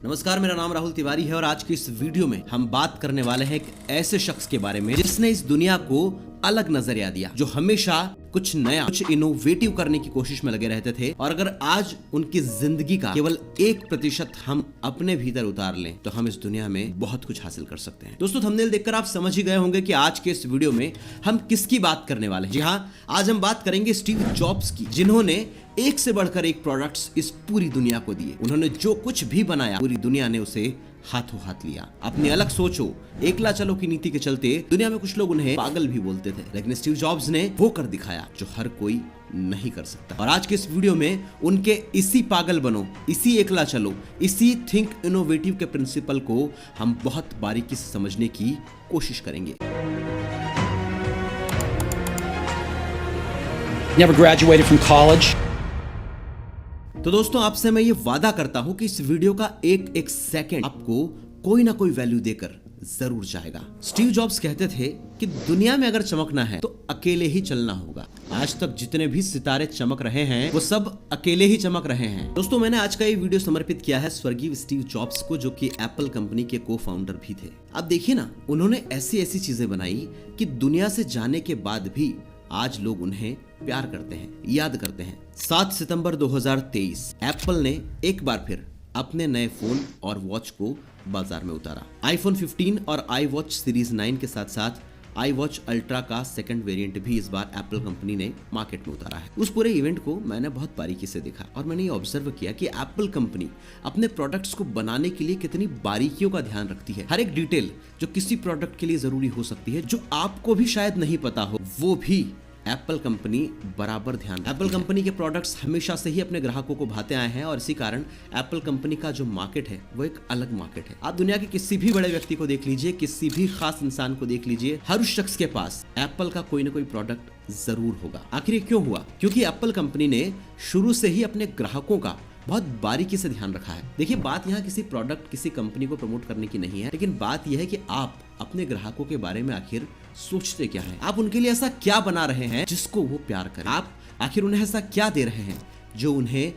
नमस्कार, मेरा नाम राहुल तिवारी है और आज की इस वीडियो में हम बात करने वाले हैं एक ऐसे शख्स के बारे में जिसने इस दुनिया को अलग नजरिया दिया, जो हमेशा कुछ नया, कुछ इनोवेटिव करने की कोशिश में लगे रहते थे। और अगर आज उनकी जिंदगी का केवल 1% हम अपने भीतर उतार लें तो हम इस दुनिया में बहुत कुछ हासिल कर सकते हैं। दोस्तों, थंबनेल देखकर आप समझ ही गए होंगे कि आज के इस वीडियो में हम किसकी बात करने वाले हैं। जी हाँ, आज हम बात करेंगे स्टीव जॉब्स की, जिन्होंने एक से बढ़कर एक प्रोडक्ट्स इस पूरी दुनिया को दिए। उन्होंने जो कुछ भी बनाया पूरी दुनिया ने उसे हाथों हाथ लिया। अपनी अलग सोचो, एकला चलो की नीति के चलते दुनिया में कुछ लोग उन्हें पागल भी बोलते थे, लेकिन स्टीव जॉब्स ने वो कर दिखाया जो हर कोई नहीं कर सकता। और आज के इस वीडियो में उनके इसी पागल बनो, इसी एकला चलो, इसी थिंक इनोवेटिव के प्रिंसिपल को हम बहुत बारीकी से समझने की कोशिश करेंगे। Never graduated from college. तो दोस्तों, आपसे मैं ये वादा करता हूं कि इस वीडियो का एक एक सेकंड आपको कोई ना कोई वैल्यू देकर जरूर जाएगा। स्टीव जॉब्स कहते थे कि दुनिया में अगर चमकना है तो अकेले ही चलना होगा। आज तक जितने भी सितारे चमक रहे हैं वो सब अकेले ही चमक रहे हैं। दोस्तों, मैंने आज का ये वीडियो समर्पित किया है स्वर्गीय स्टीव जॉब्स को, जो कि एप्पल कंपनी के को फाउंडर भी थे। अब देखिए ना, उन्होंने ऐसी ऐसी चीजें बनाई कि दुनिया से जाने के बाद भी आज लोग उन्हें प्यार करते हैं, याद करते हैं। 7 सितंबर 2023 एप्पल ने एक बार फिर अपने नए फोन और वॉच को बाजार में उतारा। आईफोन 15 और आई वॉच सीरीज 9 के साथ साथ आई वॉच अल्ट्रा का सेकंड वेरिएंट भी इस बार एप्पल कंपनी ने मार्केट में उतारा है। उस पूरे इवेंट को मैंने बहुत बारीकी से देखा और मैंने ये ऑब्जर्व किया कि एप्पल कंपनी अपने प्रोडक्ट्स को बनाने के लिए कितनी बारीकियों का ध्यान रखती है। हर एक डिटेल जो किसी प्रोडक्ट के लिए जरूरी हो सकती है, जो आपको भी शायद नहीं पता हो, वो भी एप्पल कंपनी बराबर ध्यान। एप्पल कंपनी के प्रोडक्ट्स हमेशा से ही अपने ग्राहकों को भाते आए हैं और इसी कारण एप्पल कंपनी का जो मार्केट है वो एक अलग मार्केट है। आप दुनिया के किसी भी बड़े व्यक्ति को देख लीजिए, किसी भी खास इंसान को देख लीजिए, हर उस शख्स के पास एप्पल का कोई ना कोई प्रोडक्ट जरूर होगा। आखिर ये क्यों हुआ? क्योंकि एप्पल कंपनी ने शुरू से ही अपने ग्राहकों का बहुत बारीकी से ध्यान रखा है। देखिए, बात यहाँ किसी प्रोडक्ट, किसी कंपनी को प्रमोट करने की नहीं है, लेकिन बात यह है कि आप अपने ग्राहकों के बारे में आखिर सोचते क्या हैं? आप उनके लिए ऐसा क्या बना रहे हैं जिसको वो प्यार करें? आप आखिर उन्हें ऐसा क्या दे रहे हैं जो उन्हें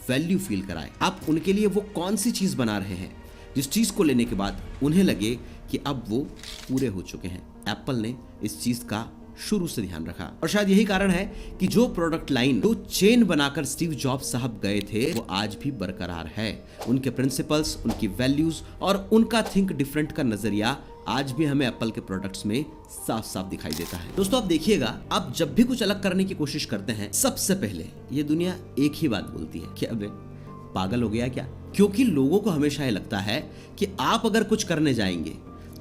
वैल्यू फील कराए? आप उनके लिए वो कौन सी चीज बना रहे हैं जिस चीज को लेने के बाद उन्हें लगे कि अब वो पूरे हो चुके हैं? एप्पल ने इस चीज का शुरू से ध्यान रखा और शायद यही कारण है कि जो प्रोडक्ट लाइन, जो चेन बनाकर स्टीव जॉब्स साहब गए थे, वो आज भी बरकरार है। उनके प्रिंसिपल्स, उनकी वैल्यूज और उनका थिंक डिफरेंट का नजरिया आज भी हमें एप्पल के प्रोडक्ट्स में साफ साफ दिखाई देता है। दोस्तों, आप देखिएगा, आप जब भी कुछ अलग करने की कोशिश करते हैं, सबसे पहले ये दुनिया एक ही बात बोलती है कि अबे पागल हो गया क्या? क्योंकि लोगों को हमेशा ये लगता है कि आप अगर कुछ करने जाएंगे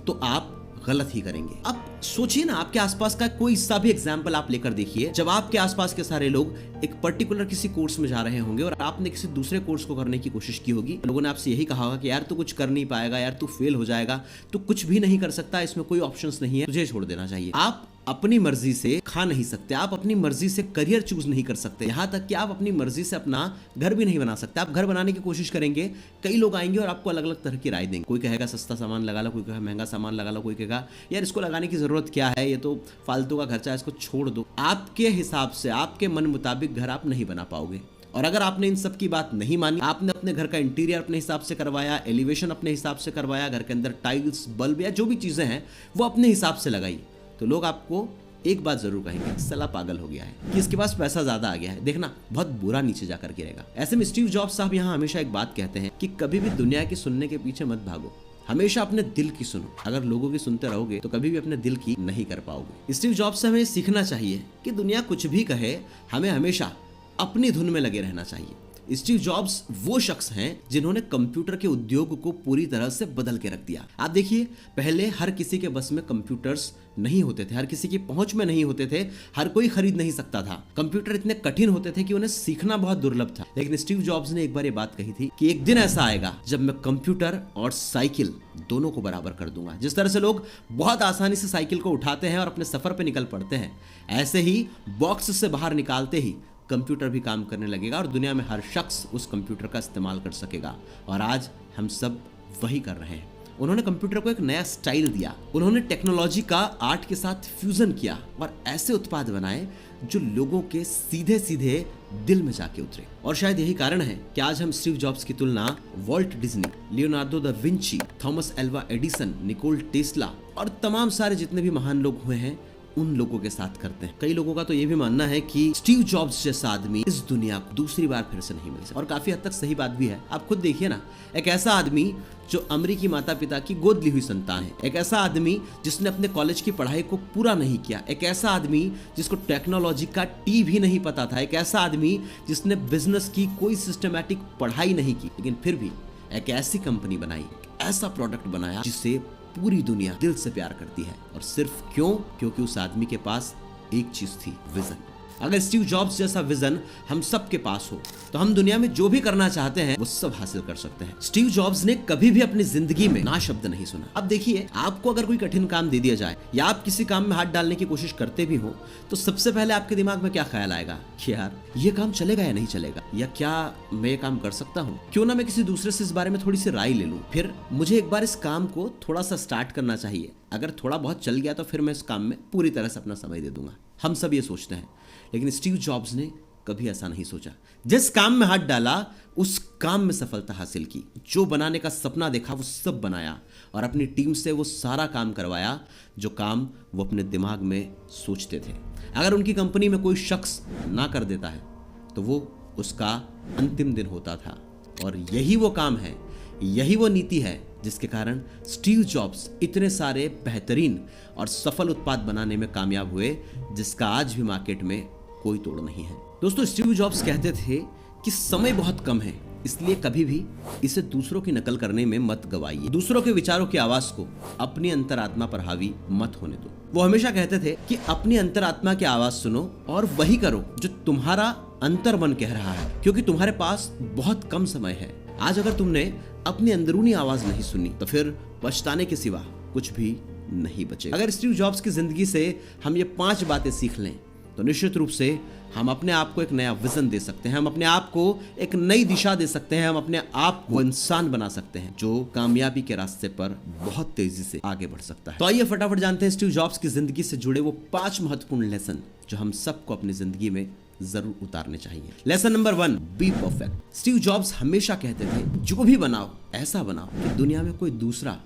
तो आप गलत ही करेंगे। अब सोचिए ना, आपके आसपास का कोई सा भी एग्जाम्पल आप लेकर देखिए। जब आपके आसपास के सारे लोग एक पर्टिकुलर किसी कोर्स में जा रहे होंगे और आपने किसी दूसरे कोर्स को करने की कोशिश की होगी, लोगों ने आपसे यही कहा होगा कि यार तू कुछ कर नहीं पाएगा, यार तू फेल हो जाएगा, तू कुछ भी नहीं कर सकता, इसमें कोई ऑप्शंस नहीं है, तुझे छोड़ देना चाहिए। आप अपनी मर्जी से खा नहीं सकते, आप अपनी मर्जी से करियर चूज नहीं कर सकते, यहाँ तक कि आप अपनी मर्जी से अपना घर भी नहीं बना सकते। आप घर बनाने की कोशिश करेंगे, कई लोग आएंगे और आपको अलग अलग तरह की राय देंगे। कोई कहेगा सस्ता सामान लगा लो, कोई कहेगा महंगा सामान लगा लो, कोई कहेगा यार इसको लगाने की जरूरत क्या है, ये तो फालतू का खर्चा है, इसको छोड़ दो। आपके हिसाब से, आपके मन मुताबिक घर आप नहीं बना पाओगे। और अगर आपने इन सब की बात नहीं मानी, आपने अपने घर का इंटीरियर अपने हिसाब से करवाया, एलिवेशन अपने हिसाब से करवाया, घर के अंदर टाइल्स, बल्ब या जो भी चीजें हैं वो अपने हिसाब से लगाई, तो लोग आपको एक बात जरूर कहेंगे, साला पागल हो गया है, कि इसके पास पैसा ज्यादा आ गया है, देखना बहुत बुरा नीचे जाकर गिरेगा। ऐसे में स्टीव जॉब्स साहब यहाँ हमेशा एक बात कहते हैं कि कभी भी दुनिया की सुनने के पीछे मत भागो, हमेशा अपने दिल की सुनो। अगर लोगों की सुनते रहोगे तो कभी भी अपने दिल की नहीं कर पाओगे। स्टीव जॉब्स से हमें सीखना चाहिए कि दुनिया कुछ भी कहे, हमें हमेशा अपनी धुन में लगे रहना चाहिए। स्टीव जॉब्स वो शख्स हैं जिन्होंने कंप्यूटर के उद्योग को पूरी तरह से बदल के रख दिया। आप देखिए, पहले हर किसी के बस में कंप्यूटर्स नहीं होते थे, हर किसी की पहुंच में नहीं होते थे, हर कोई खरीद नहीं सकता था। कंप्यूटर इतने कठिन होते थे कि उन्हें सीखना बहुत दुर्लभ था। लेकिन स्टीव जॉब्स ने एक बार ये बात कही थी कि एक दिन ऐसा आएगा जब मैं कंप्यूटर और साइकिल दोनों को बराबर कर दूंगा। जिस तरह से लोग बहुत आसानी से साइकिल को उठाते हैं और अपने सफर पर निकल पड़ते हैं, ऐसे ही बॉक्स से बाहर निकालते ही कंप्यूटर भी काम करने लगेगा और दुनिया में हर शख्स उस कंप्यूटर का इस्तेमाल कर सकेगा। और आज हम सब वही कर रहे हैं। उन्होंने कंप्यूटर को एक नया स्टाइल दिया, उन्होंने टेक्नोलॉजी का आर्ट के साथ फ्यूजन किया और ऐसे उत्पाद बनाए जो लोगों के सीधे सीधे दिल में जाके उतरे। और शायद यही कारण है कि आज हम स्टीव जॉब्स की तुलना Walt Disney, Leonardo da Vinci, Thomas Alva Edison, Nikola Tesla और तमाम सारे जितने भी महान लोग हुए हैं उन लोगों के साथ करते हैं। कई लोगों का तो ये भी मानना है कि स्टीव जॉब्स जैसा आदमी इस दुनिया को दूसरी बार फिर से नहीं मिल सकता, और काफी हद तक सही बात भी है। आप खुद देखिए ना, एक ऐसा आदमी जो अमेरिकी माता पिता की गोद ली हुई संतान है, एक ऐसा आदमी जिसने अपने कॉलेज की पढ़ाई को पूरा नहीं किया, एक ऐसा आदमी जिसको टेक्नोलॉजी का टी भी नहीं पता था, एक ऐसा आदमी जिसने बिजनेस की कोई सिस्टमैटिक पढ़ाई नहीं की, लेकिन फिर भी एक ऐसी कंपनी बनाई, एक ऐसा प्रोडक्ट बनाया जिससे पूरी दुनिया दिल से प्यार करती है। और सिर्फ क्योंकि उस आदमी के पास एक चीज थी, विजन। अगर स्टीव जॉब्स जैसा विजन हम सब के पास हो तो हम दुनिया में जो भी करना चाहते हैं वो सब हासिल कर सकते हैं। स्टीव जॉब्स ने कभी भी अपनी जिंदगी में ना शब्द नहीं सुना। अब देखिए, आपको अगर कोई कठिन काम दे दिया जाए या आप किसी काम में हाथ डालने की कोशिश करते भी हो तो सबसे पहले आपके दिमाग में क्या ख्याल आएगा कि यार ये काम चलेगा या नहीं चलेगा, या क्या मैं ये काम कर सकता हूँ, क्यों ना मैं किसी दूसरे से इस बारे में थोड़ी सी राय ले लूं, फिर मुझे एक बार इस काम को थोड़ा सा स्टार्ट करना चाहिए, अगर थोड़ा बहुत चल गया तो फिर मैं इस काम में पूरी तरह से अपना समय दे दूंगा। हम सब ये सोचते हैं, लेकिन स्टीव जॉब्स ने कभी ऐसा नहीं सोचा। जिस काम में हाथ डाला उस काम में सफलता हासिल की, जो बनाने का सपना देखा वो सब बनाया और अपनी टीम से वो सारा काम करवाया जो काम वो अपने दिमाग में सोचते थे। अगर उनकी कंपनी में कोई शख्स ना कर देता है तो वो उसका अंतिम दिन होता था, और यही वो काम है, यही वो नीति है जिसके कारण स्टीव जॉब्स इतने सारे बेहतरीन और सफल उत्पाद बनाने में कामयाब हुए जिसका आज भी मार्केट में कोई तोड़ नहीं है। दोस्तों, स्टीव जॉब्स कहते थे कि समय बहुत कम है, इसलिए कभी भी इसे दूसरों की नकल करने में मत गवाइए। दूसरों के विचारों की आवाज को अपनी अंतरात्मा पर हावी मत होने दो। वो हमेशा कहते थे कि अपनी अंतरात्मा की आवाज सुनो और वही करो जो तुम्हारा अंतर्मन कह रहा है, क्योंकि तुम्हारे पास बहुत कम समय है। आज अगर तुमने अपनी अंदरूनी आवाज नहीं सुनी तो फिर पछताने के सिवा कुछ भी नहीं बचेगा। अगर स्टीव जॉब्स की जिंदगी से हम ये 5 बातें सीख लें तो निश्चित रूप से हम अपने आप को एक नया विजन दे सकते हैं, हम अपने आप को एक नई दिशा दे सकते हैं, हम अपने आप को इंसान बना सकते हैं जो कामयाबी के रास्ते पर बहुत तेजी से आगे बढ़ सकता है। तो आइए फटाफट जानते हैं स्टीव जॉब्स की जिंदगी से जुड़े वो 5 महत्वपूर्ण लेसन जो हम सबको अपनी जिंदगी में जरूर उतारने चाहिए। Lesson number 1, be perfect. Steve Jobs हमेशा कहते थे जो भी बनाओ ऐसा बनाओ कि दुनिया में कोई दूसरा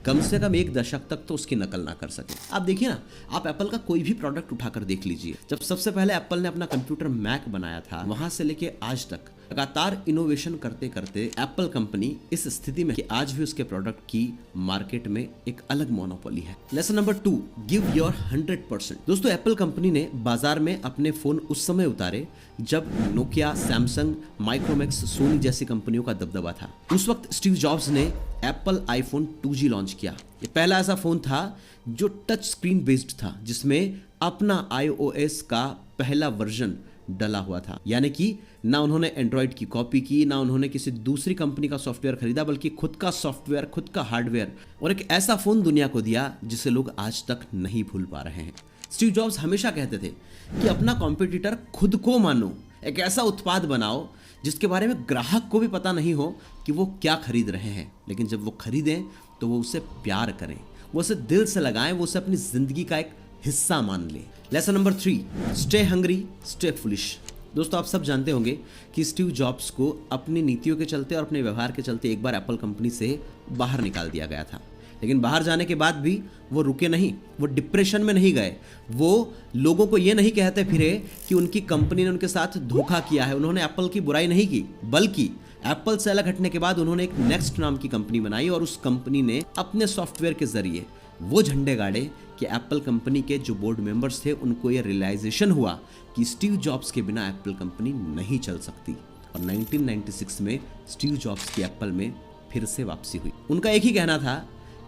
कम से कम 1 दशक तक तो उसकी नकल ना कर सके। आप देखिए ना, आप एप्पल का कोई भी प्रोडक्ट उठाकर देख लीजिए। जब सबसे पहले एप्पल ने अपना कंप्यूटर मैक बनाया था, वहां से लेके आज तक लगातार इनोवेशन करते करते एप्पल कंपनी इस स्थिति में कि आज भी उसके प्रोडक्ट की मार्केट में एक अलग मोनोपोली है। Lesson number 2, give your 100%। दोस्तों, एप्पल कंपनी ने बाजार में अपने फोन उस समय उतारे जब नोकिया, सैमसंग, माइक्रोमैक्स, सोनी जैसी कंपनियों का दबदबा था। उस वक्त स्टीव जॉब्स ने एप्पल आईफोन 2G लॉन्च किया। ये पहला ऐसा फोन था जो टच स्क्रीन बेस्ड था, जिसमें अपना iOS का पहला वर्जन डला हुआ था। यानी कि ना उन्होंने एंड्रॉइड की कॉपी की, ना उन्होंने किसी दूसरी कंपनी का सॉफ्टवेयर खरीदा, बल्कि खुद का सॉफ्टवेयर, खुद का हार्डवेयर और एक ऐसा फोन दुनिया को दिया जिसे लोग आज तक नहीं भूल पा रहे हैं। स्टीव जॉब्स हमेशा कहते थे कि अपना कॉम्पिटिटर खुद को मानो, एक ऐसा उत्पाद बनाओ जिसके बारे में ग्राहक को भी पता नहीं हो कि वो क्या खरीद रहे हैं, लेकिन जब वो खरीदें तो वो उसे प्यार करें, वो उसे दिल से लगाएं, वो उसे अपनी जिंदगी का एक हिस्सा मान लें। Lesson number 3, stay hungry, stay foolish. दोस्तों, आप सब जानते होंगे कि स्टीव जॉब्स को अपनी नीतियों के चलते और अपने व्यवहार के चलते एक बार एप्पल कंपनी से बाहर निकाल दिया गया था, लेकिन बाहर जाने के बाद भी वो रुके नहीं, वो डिप्रेशन में नहीं गए, वो लोगों को ये नहीं कहते फिरे कि उनकी कंपनी ने उनके साथ धोखा किया है। उन्होंने एप्पल की बुराई नहीं की, बल्कि एप्पल से अलग हटने के बाद उन्होंने एक नेक्स्ट नाम की कंपनी बनाई और उस कंपनी ने अपने सॉफ्टवेयर के जरिए वो झंडे गाड़े कि एप्पल कंपनी के जो बोर्ड मेंबर्स थे उनको ये रियलाइजेशन हुआ कि स्टीव जॉब्स के बिना एप्पल कंपनी नहीं चल सकती। और 1996 में स्टीव जॉब्स की एप्पल में फिर से वापसी हुई। उनका एक ही कहना था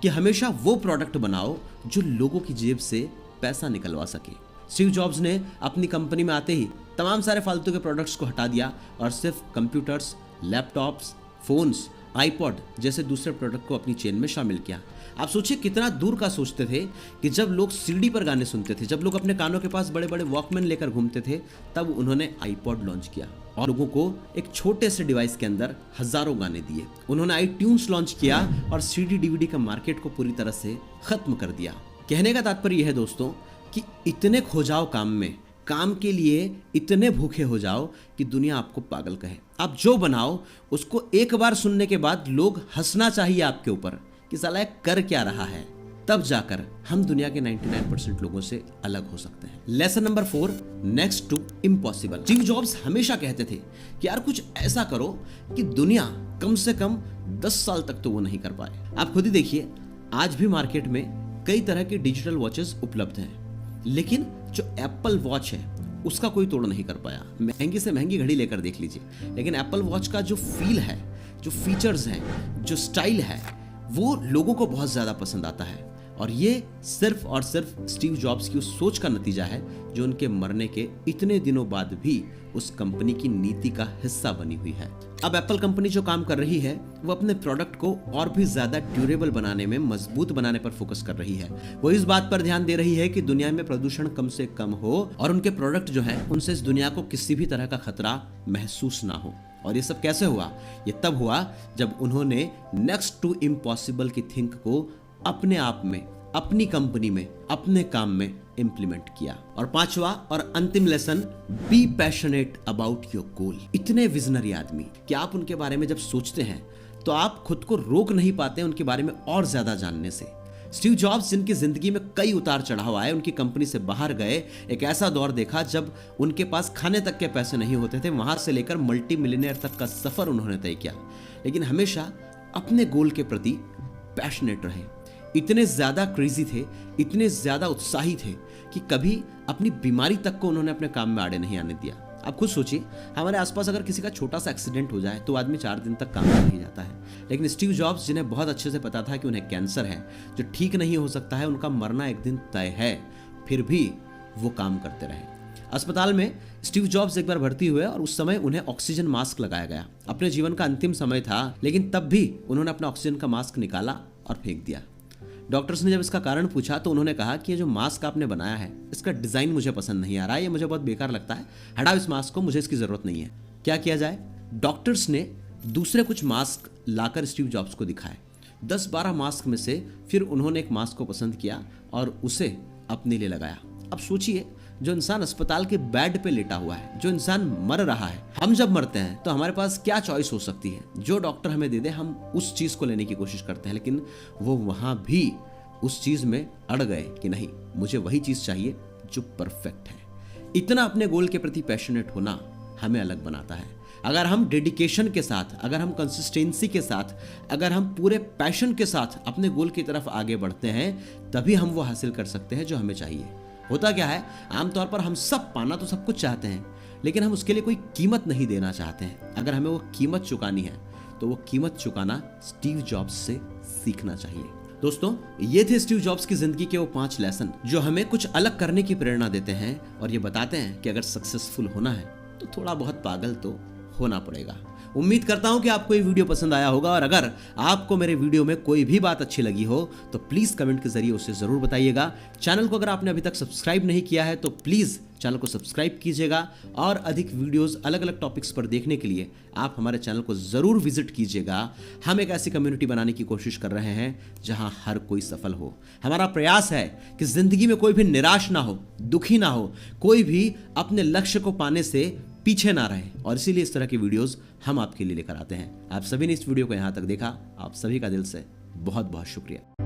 कि हमेशा वो प्रोडक्ट बनाओ जो लोगों की जेब से पैसा निकलवा सके। स्टीव जॉब्स ने अपनी कंपनी में आते ही तमाम सारे फालतू के प्रोडक्ट्स को हटा दिया और सिर्फ कंप्यूटर्स, लैपटॉप्स, फोन्स, आईपॉड जैसे दूसरे प्रोडक्ट को अपनी चेन में शामिल किया। आप सोचिए कितना दूर का सोचते थे कि जब लोग सीडी पर गाने सुनते थे, जब लोग अपने कानों के पास बड़े बड़े वॉकमैन लेकर घूमते थे, तब उन्होंने आईपॉड लॉन्च किया और लोगों को एक छोटे से डिवाइस के अंदर हजारों गाने दिए। उन्होंने आईट्यून्स लॉन्च किया और सीडी डीवीडी का मार्केट को पूरी तरह से खत्म कर दिया। कहने का तात्पर्य यह है दोस्तों कि इतने खोजाओ काम में काम के लिए इतने भूखे हो जाओ कि दुनिया आपको पागल कहे। आप जो बनाओ उसको एक बार सुनने के बाद लोग हंसना चाहिए आपके ऊपर कि साला ये कर क्या रहा है। तब जाकर हम दुनिया के 99% लोगों से अलग हो सकते हैं। Lesson number 4, next to impossible. Steve Jobs हमेशा कहते थे कि यार कुछ ऐसा करो कि दुनिया कम से कम 10 साल तक तो वो नहीं कर पाए। आप खुद ही देखिए, आज भी मार्केट में कई तरह के डिजिटल वॉचेस उपलब्ध हैं, लेकिन जो एप्पल वॉच है उसका कोई तोड़ नहीं कर पाया। महंगी से महंगी घड़ी लेकर देख लीजिए, लेकिन एप्पल वॉच का जो फील है, जो फीचर्स हैं, जो स्टाइल है, वो लोगों को बहुत ज्यादा पसंद आता है। और ये सिर्फ और सिर्फ स्टीव जॉब्स की उस सोच का नतीजा है जो उनके मरने के इतने दिनों बाद भी उस कंपनी की नीति का हिस्सा बनी हुई है। अब एप्पल कंपनी जो काम कर रही है वो अपने प्रोडक्ट को और भी ज्यादा ड्यूरेबल बनाने में, मजबूत बनाने पर फोकस कर रही है। वो इस बात पर ध्यान दे रही है कि दुनिया में प्रदूषण कम से कम हो और उनके प्रोडक्ट जो है उनसे इस दुनिया को किसी भी तरह का खतरा महसूस ना हो। और ये सब कैसे हुआ? ये तब हुआ जब उन्होंने नेक्स्ट टू इम्पॉसिबल की थिंक को अपने आप में, अपनी कंपनी में, अपने काम में इंप्लीमेंट किया। और पांचवा और अंतिम lesson, be passionate about your goal. इतने विजनरी आदमी कि आप उनके बारे में जब सोचते हैं तो आप खुद को रोक नहीं पाते उनके बारे में और ज्यादा जानने से। स्टीव जॉब्स जिनकी जिंदगी में कई उतार चढ़ाव आए, उनकी कंपनी से बाहर गए, एक ऐसा दौर देखा जब उनके पास खाने तक के पैसे नहीं होते थे, वहां से लेकर मल्टी मिलियनेयर तक का सफर उन्होंने तय किया, लेकिन हमेशा अपने गोल के प्रति पैशनेट रहे। इतने ज्यादा क्रेजी थे, इतने ज्यादा उत्साही थे कि कभी अपनी बीमारी तक को उन्होंने अपने काम में आड़े नहीं आने दिया। आप खुद सोचिए, हमारे आसपास अगर किसी का छोटा सा एक्सीडेंट हो जाए तो आदमी 4 दिन तक काम कर नहीं जाता है, लेकिन स्टीव जॉब्स जिन्हें बहुत अच्छे से पता था कि उन्हें कैंसर है जो ठीक नहीं हो सकता है, उनका मरना एक दिन तय है, फिर भी वो काम करते रहे। अस्पताल में स्टीव जॉब्स एक बार भर्ती हुए और उस समय उन्हें ऑक्सीजन मास्क लगाया गया। अपने जीवन का अंतिम समय था, लेकिन तब भी उन्होंने अपना ऑक्सीजन का मास्क निकाला और फेंक दिया। डॉक्टर्स ने जब इसका कारण पूछा तो उन्होंने कहा कि ये जो मास्क आपने बनाया है इसका डिजाइन मुझे पसंद नहीं आ रहा है, ये मुझे बहुत बेकार लगता है, हटाओ इस मास्क को, मुझे इसकी जरूरत नहीं है। क्या किया जाए? डॉक्टर्स ने दूसरे कुछ मास्क लाकर स्टीव जॉब्स को दिखाए। 10-12 मास्क में से फिर उन्होंने एक मास्क को पसंद किया और उसे अपने लिए लगाया। अब सोचिए, जो इंसान अस्पताल के बेड पे लेटा हुआ है, जो इंसान मर रहा है, हम जब मरते हैं तो हमारे पास क्या चॉइस हो सकती है? जो डॉक्टर हमें दे दे हम उस चीज को लेने की कोशिश करते हैं, लेकिन वो वहां भी उस चीज में अड़ गए कि नहीं, मुझे वही चीज चाहिए जो परफेक्ट है। इतना अपने गोल के प्रति पैशनेट होना हमें अलग बनाता है। अगर हम डेडिकेशन के साथ, अगर हम कंसिस्टेंसी के साथ, अगर हम पूरे पैशन के साथ अपने गोल की तरफ आगे बढ़ते हैं, तभी हम वो हासिल कर सकते हैं जो हमें चाहिए। होता क्या है, आमतौर पर हम सब पाना तो सब कुछ चाहते हैं, लेकिन हम उसके लिए कोई कीमत नहीं देना चाहते हैं। अगर हमें वो कीमत चुकानी है तो वो कीमत चुकाना स्टीव जॉब्स से सीखना चाहिए। दोस्तों, ये थे स्टीव जॉब्स की जिंदगी के वो 5 लेसन जो हमें कुछ अलग करने की प्रेरणा देते हैं और ये बताते हैं कि अगर सक्सेसफुल होना है तो थोड़ा बहुत पागल तो होना पड़ेगा। उम्मीद करता हूं कि आपको ये वीडियो पसंद आया होगा, और अगर आपको मेरे वीडियो में कोई भी बात अच्छी लगी हो तो प्लीज कमेंट के जरिए उसे जरूर बताइएगा। चैनल को अगर आपने अभी तक सब्सक्राइब नहीं किया है तो प्लीज चैनल को सब्सक्राइब कीजिएगा, और अधिक वीडियोस अलग अलग टॉपिक्स पर देखने के लिए आप हमारे चैनल को जरूर विजिट कीजिएगा। हम एक ऐसी कम्युनिटी बनाने की कोशिश कर रहे हैं जहां हर कोई सफल हो। हमारा प्रयास है कि जिंदगी में कोई भी निराश ना हो, दुखी ना हो, कोई भी अपने लक्ष्य को पाने से पीछे ना रहे, और इसीलिए इस तरह की वीडियोस हम आपके लिए लेकर आते हैं। आप सभी ने इस वीडियो को यहां तक देखा, आप सभी का दिल से बहुत बहुत शुक्रिया।